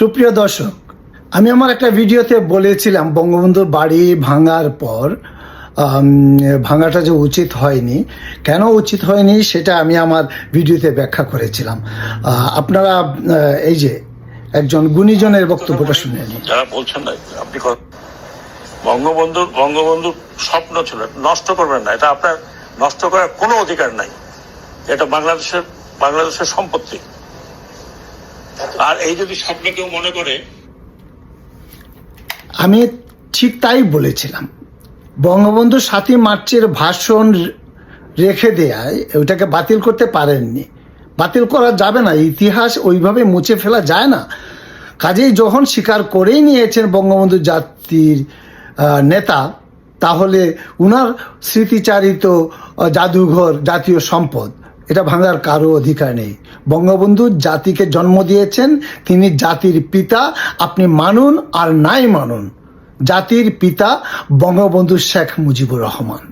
সুপ্রিয় দর্শক, আমি আমার একটা ভিডিওতে বলেছিলাম বঙ্গবন্ধুর বাড়ি ভাঙার পর ভাঙাটা যে উচিত হয়নি, কেন উচিত হয়নি সেটা আমি আমার ভিডিওতে ব্যাখ্যা করেছিলাম। আপনারা এই যে একজন গুণীজনের বক্তব্যটা শুনে নিন। যারা বলছেন না আপনি বঙ্গবন্ধুর স্বপ্ন ছিল, নষ্ট করবেন না, এটা আপনার নষ্ট করার কোনো অধিকার নাই, এটা বাংলাদেশের সম্পত্তি। আর এই যদি স্বপ্ন কেউ মনে করে, আমি ঠিক তাই বলেছিলাম। বঙ্গবন্ধু 7ই মার্চের ভাষণ রেখে দেয়, ওইটাকে বাতিল করতে পারেননি। বাতিল করা যাবে না, ইতিহাস ওইভাবে মুছে ফেলা যায় না। কাজেই যখন স্বীকার করেই নিয়েছেন বঙ্গবন্ধু জাতির নেতা, তাহলে উনার স্মৃতিচারিত জাদুঘর জাতীয় সম্পদ, এটা ভাঙার কারো অধিকার নেই। বঙ্গবন্ধু জাতিকে জন্ম দিয়েছেন, তিনি জাতির পিতা। আপনি মানুন আর নাই মানুন, জাতির পিতা বঙ্গবন্ধু শেখ মুজিবুর রহমান।